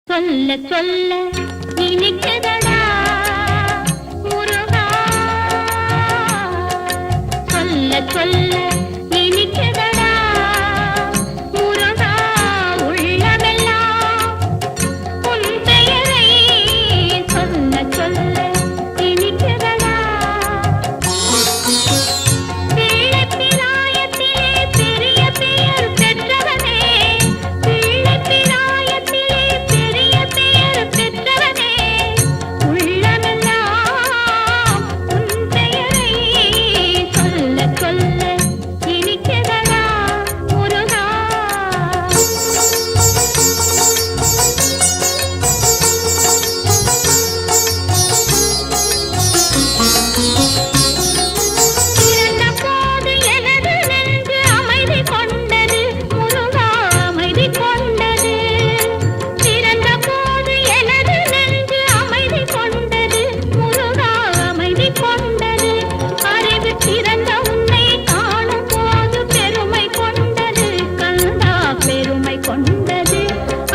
சொல்ல சொல்ல இனிக்குதடா முருகா, சொல்ல சொல்ல இனிக்குதடா முருகா, உள்ளமெல்லாம் உன் பெயரை சொல்ல சொல்ல இனிக்குதடா. பிள்ளை பிராயத்திலே பெரிய பெயர் பெற்றவனே, பிள்ளை பிராயத்திலே பெரிய பெயர் பெற்றவனே, உள்ளமெல்லாம் உன் பெயரை சொல்ல சொல்ல இனிக்குதடா முருகா. பிறந்த போது எனது நெஞ்சு அமைதி கொண்டது முருகா, அமைதி கொண்டது. பிறந்த போது எனது நெஞ்சு அமைதி கொண்டது முருகா, அமைதி கொண்டது. அறிவு திறந்த உன்னை காணும் போது பெருமை கொண்டது கந்தா, பெருமை கொண்டது.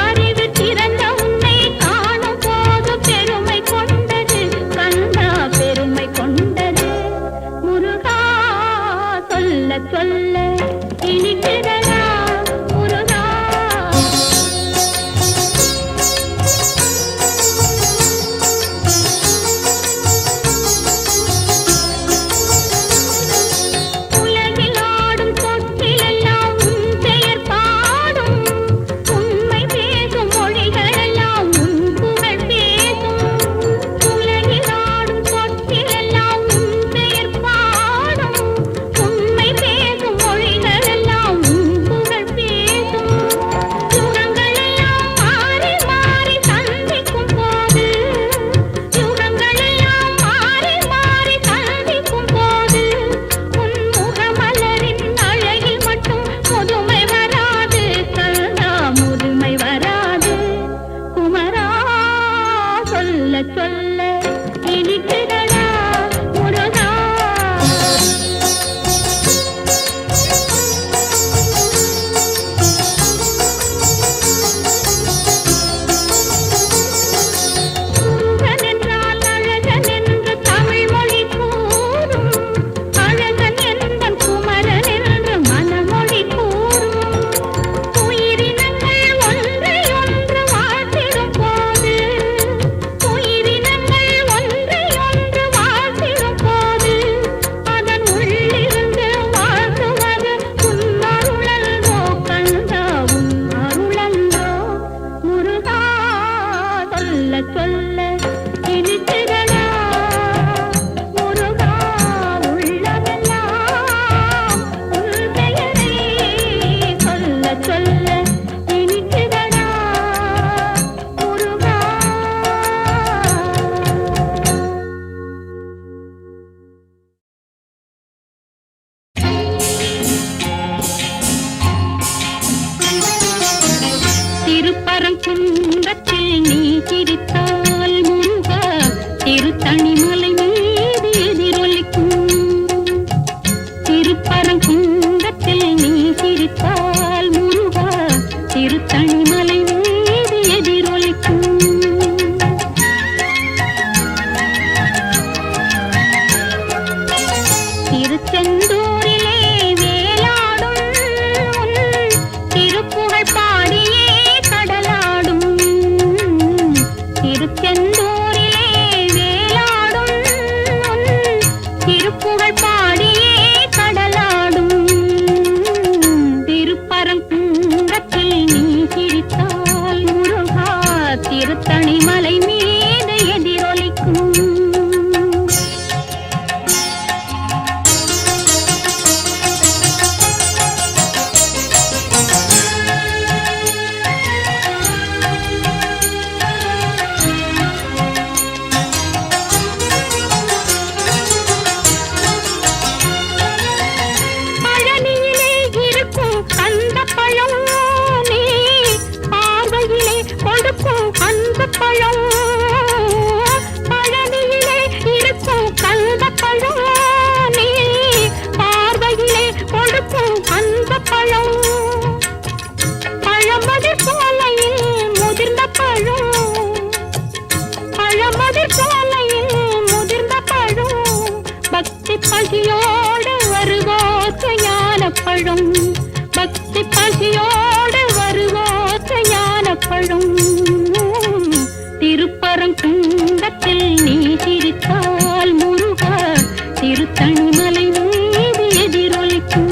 அறிவு திறந்த உன்னை காணும் போது பெருமை கொண்டது கந்தா, பெருமை கொண்டது. முருகா, சொல்ல சொல்ல இனிக்குதடா முருகா. உலகில் ஆடும் தொட்டிலெல்லாம் உன் பெயர் பாடும், உண்மை பேசும் மொழிகளெல்லாம் உன் புகழ் பேசும். உலகில் ஆடும் தொட்டிலெல்லாம் உன் பெயர் பாடும், உண்மை பேசும் மொழிகளெல்லாம் உன் புகழ் பேசும். யுகங்களெல்லாம் மாறி மாறி சந்திக்கும் போது, யுகங்களெல்லாம் மாறி மாறி சந்திக்கும் போது, உன் முகமலரின் அழகில் மட்டும் முதுமை வராது கந்தா, முதுமை வராது. குமரா, சொல்ல சொல்ல இனிக்குதடா முருகா. முருகன் என்றால் அழகன் என்று தமிழ் மொழி கூறும், அழகன் என்பன் குமரன் என்று மனமொழி கூறும். உயிரினங்கள் ஒன்றை ஒன்று வாழ்த்திடும் போது, உயிரினங்கள் ஒன்றை ஒன்று வாழ்த்திடும் போது, அதன் உள்ளிருந்து வாழ்த்துவது உன் அருளன்றோ கந்தா, உன் அருளன்றோ. முருகா, சொல்ல சொல்ல இனிக்குதடா முருகா, உள்ளமெல்லாம் உன் பெயரை சொல்ல சொல்ல இனிக்குதடா முருகா. திருப்பரங்குன்றத்தில் நீ சிரித்தால் முருகா, திருத்தணிமலை மீது எதிரொலிக்கும். திருப்பரங்குன்றத்தில் நீ சிரித்தால் முருகா, திருத்தணிமலை மீது எதிரொலிக்கும். திருச்செந்தூரிலே வேலாடும் உன் திருப்புகழ் பாடியே கடலாடும். திருச்செந்தூரிலே வேலாடும் உன் திருப்புகழ் பாடியே கடலாடும். திருப்பரங்குன்றத்தில் நீ சிரித்தால் முருகா, திருத்தணிமலை மீது எதிரொலிக்கும். பழனியிலே இருக்கும் கந்தப் பழம் நீ பார்வையிலே கொடுக்கும் அன்புப் பழம். பழனியிலே இருக்கும் கந்தப் பழம் நீ பார்வையிலே கொடுக்கும் அன்புப் பழம். பழமதிர் சோலையில் முதிர்ந்த பழம் பழம் திருப்பரங்குன்றத்தில் நீ சிரித்தால் முருகா திருத்தணி மலை மீது எதிரொலிக்கும்.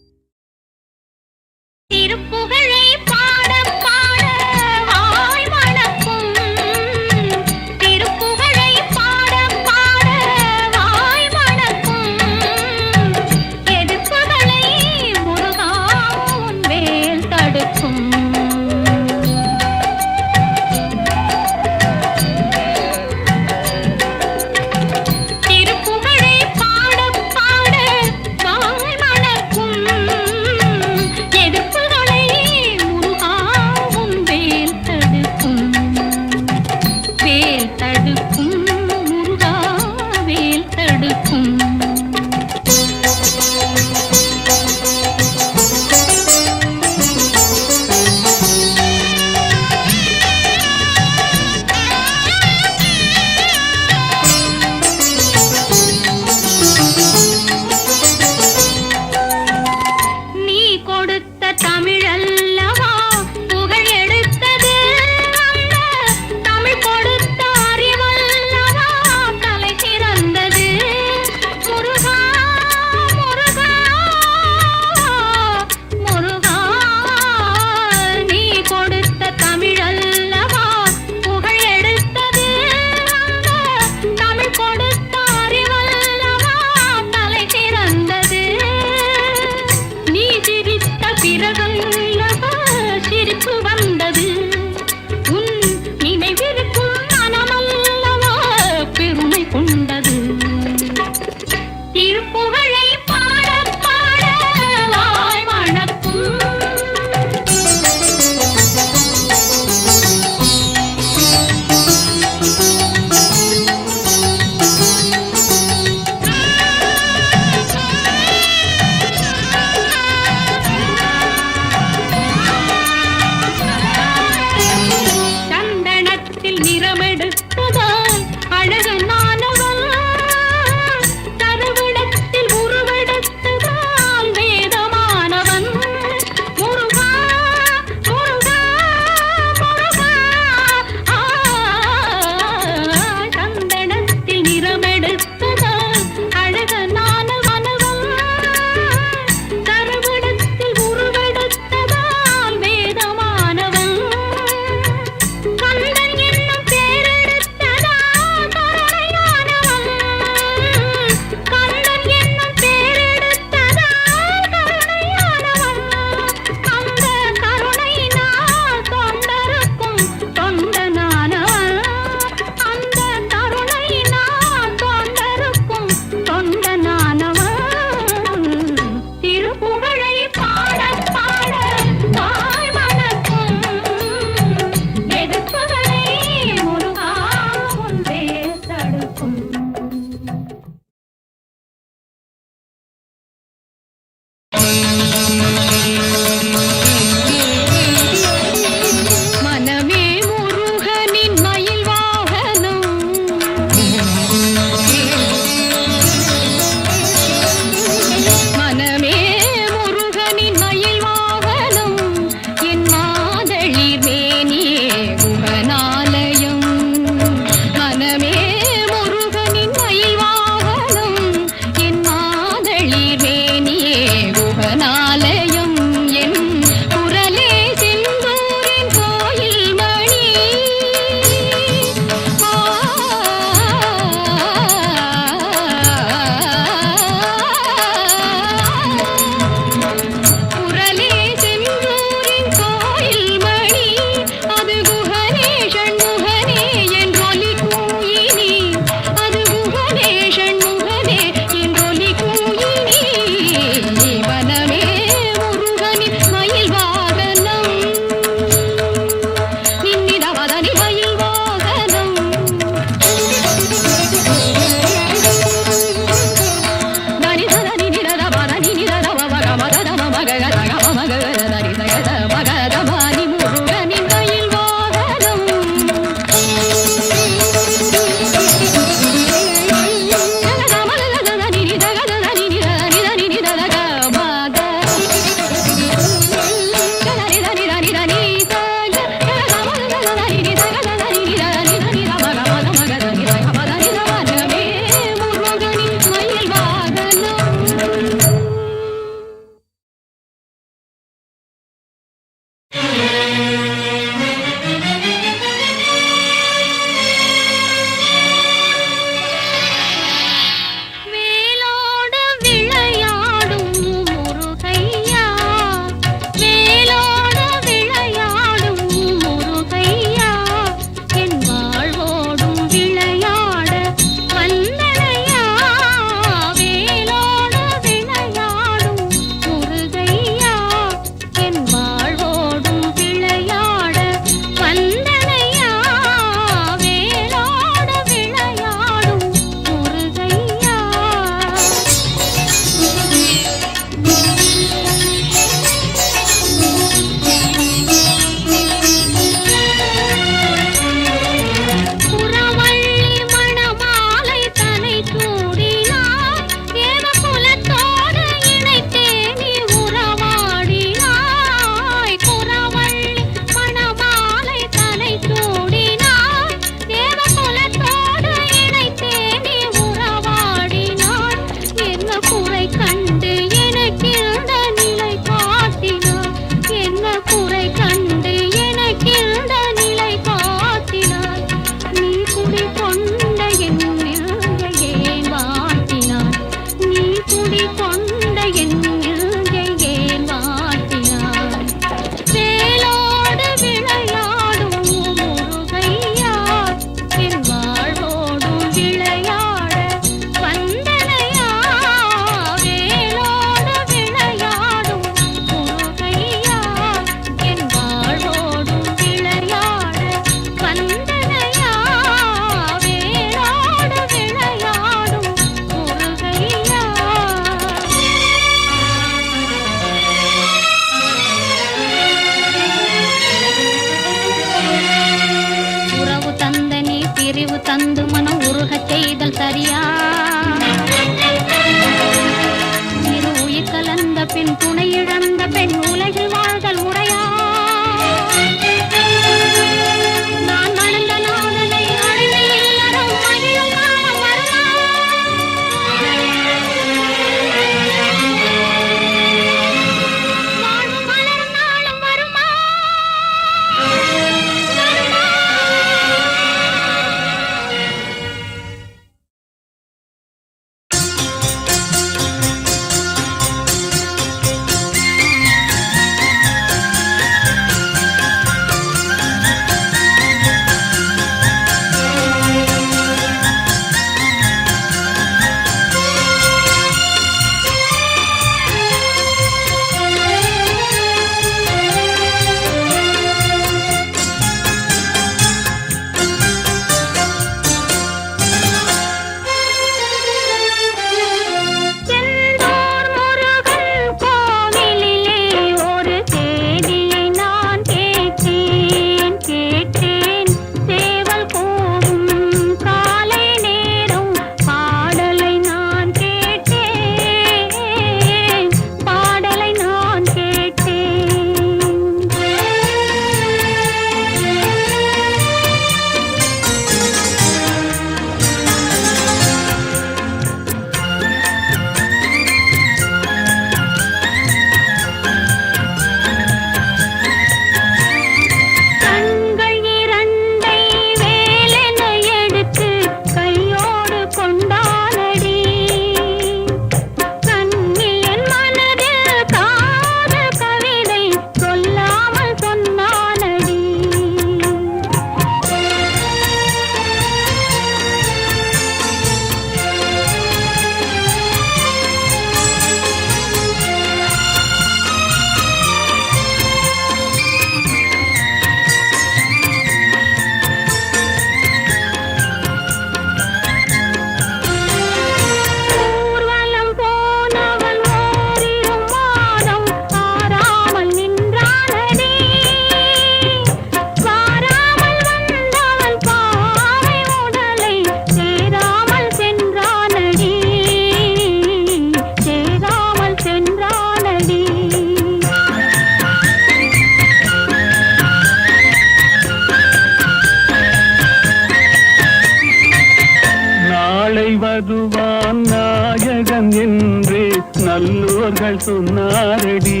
நான் நாயகன் என்று நல்லோர்கள் சொன்னாரடி.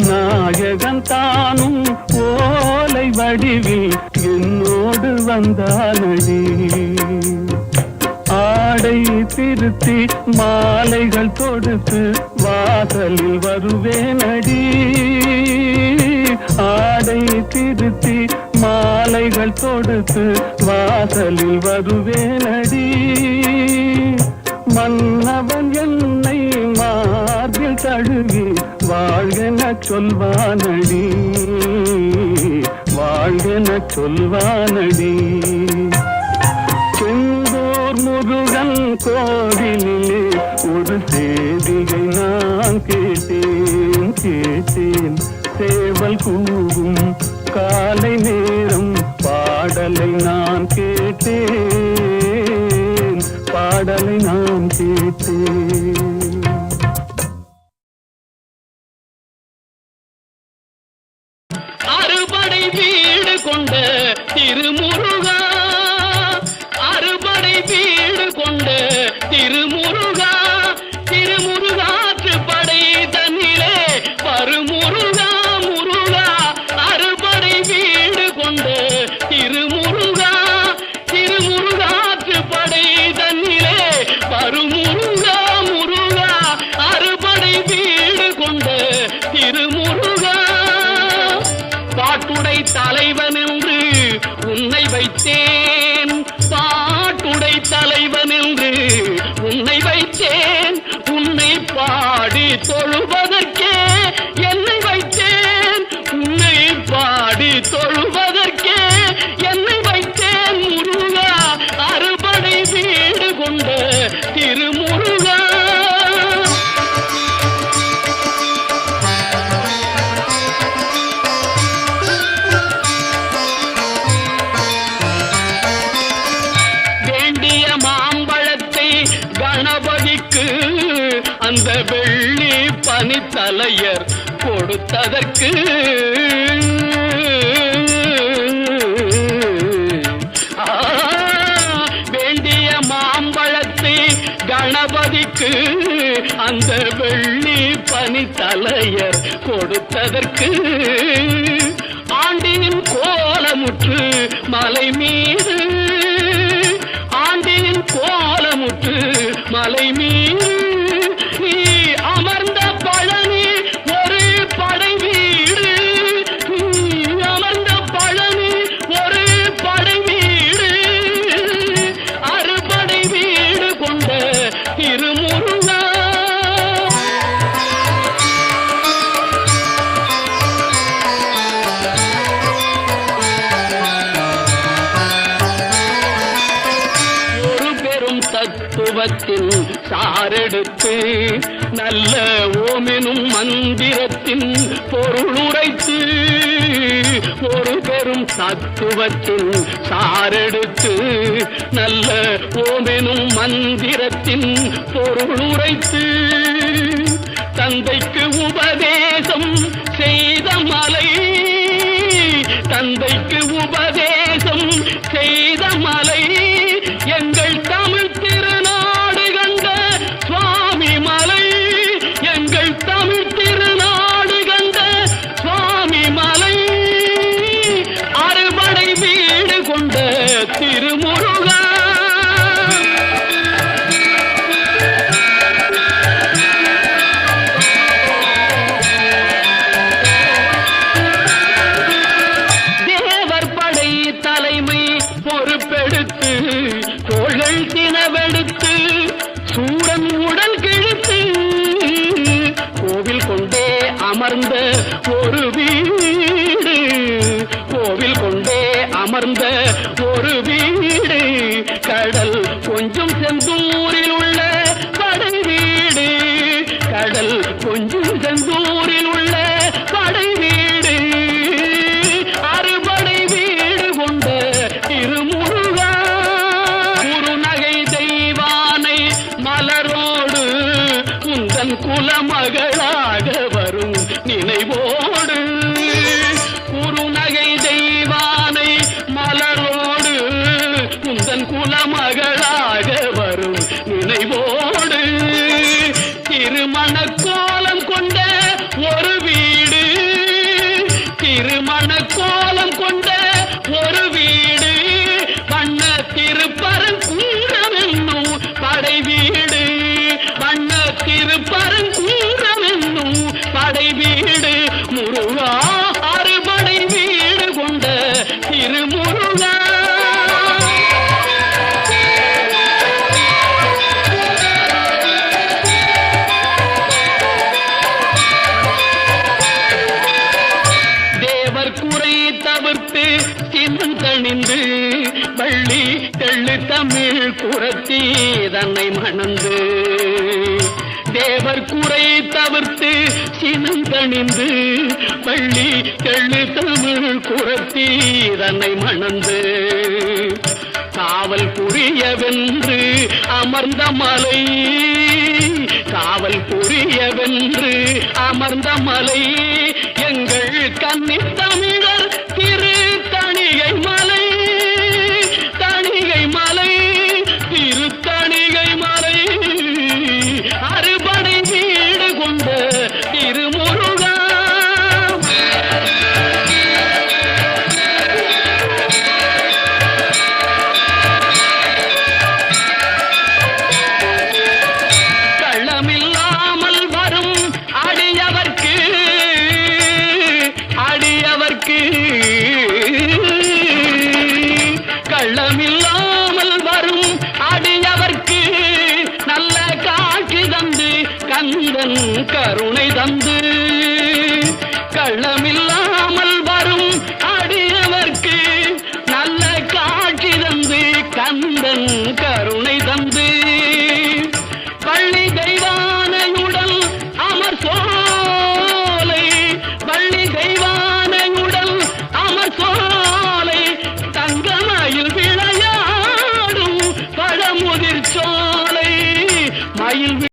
நாயகன் தானும் ஓலை வடிவில் என்னோடு வந்தானடி. ஆடை திருத்தி மாலைகள் தொடுத்து வாசலில் வருவேனடி. ஆடை திருத்தி மாலைகள் தொடுத்து வாசலில் வருவேனடி. மன்னவன் என்னை மார்பில் தழுவி வாழ்கென சொல்வானடி. வாழ்கென சொல்வானடி. செந்தூர் முருகன் கோவிலிலே ஒரு சேதிகை நான் கேட்டேன் கேட்டேன். சேவல் கூவும் காலை நேரம் பாடலை நான் கேட்டேன். பாடலை நான் கேட்டேன். அறுபடை வீடு கொண்ட திருமுருகா, அறுபடை வீடு கொண்ட திருமுருகா, திருமுருகாற்று படை தன்னிலே பருமுருகா முருகா. அறுபடை வீடு கொண்ட திருமுருகா, திருமுருகாற்று படை தன்னிலே பருமுருகா முருகா. அறுபடை வீடு கொண்ட திருமுருகா. பாட்டுடை தலைவன் என்று உன்னை வைத்தேன், பாட்டுடை தலைவன் என்று உன்னை வைத்தேன். உன்னை பாடி தொழுவதற்கே என்னை வைத்தேன், உன்னை பாடி தொழுவதற்கே என்னை வைத்தேன் முருகா. அறுபடை வீடு கொண்ட திருமுருகா. கணபதிக்கு அந்த வெள்ளி பனித்தலையர் கொடுத்ததற்கு வேண்டிய மாம்பழத்தை கணபதிக்கு அந்த வெள்ளி பனித்தலையர் கொடுத்ததற்கு ஆண்டின் கோலமுற்று மலை மீது, ஆண்டின் கோலமுற்று மலை மீது நீ அமர்ந்த பழனி ஒரு படை வீடு. நீ அமர்ந்த பழனி ஒரு படை வீடு. அறுபடை வீடு கொண்ட திருமுருகா. தத்துவத்தின் சாரெடுத்து நல்ல ஓமெனும் மந்திரத்தின் பொருளுரைத்து, ஒரு பெரும் தத்துவத்தின் சாரெடுத்து நல்ல ஓமெனும் மந்திரத்தின் பொருளுரைத்து தந்தைக்கு உபதேசம் செய்த மலை, தந்தைக்கு உபதேசம் செய்த மலை எங்கள் தமிழ் திருநாடு கண்ட சுவாமி மலை. எங்கள் தமிழ் திருநாடு கண்ட சுவாமி மலை. அறுபடை வீடு கொண்ட திருமுருகா. தேவர் படை தலைமை பொறுப்பெடுத்து தோள்கள் தினவெடுத்து சூரன் உடல் கிழித்து கோவில் கொண்டே அமர்ந்த ஒரு வீடு, கோவில் கொண்டே அமர்ந்த ஒரு வீடு. கடல் கொஞ்சம் செந்தூரில் உள்ள படை வீடு, கடல் கொஞ்சம் செந்தூரில் உள்ள படை வீடு. அறுபடை வீடு கொண்ட திருமுருகா. குறுநகை தெய்வானை மலரோடு உந்தன் குலமகளாக வரும் நினைவோடு. குறுநகை தெய்வானை மலரோடு உந்தன் குலமகளாக வரும் தன்னை மணந்து தேவர் குறை தவிர்த்து சினந்தணிந்து பள்ளி தெள்ளு தமிழ் குரத்தி தன்னை மணந்து காவல் புரியவென்று அமர்ந்த மலை காவல் புரியவென்று அமர்ந்த மலை எங்கள் கன்னி தமிழர் திரு தணிகை மலை தணிகை மலை திரு தணிகை மலை அறுபடை வீடு கொண்ட திருமுருகா கள்ளமில்லாமல் வரும் அடியவர்க்கு கள்ளமில்லாமல் வரும் அடியவர்க்கு நல்ல காட்சி தந்து கந்தன் கருணை தந்து கள்ளமில்ல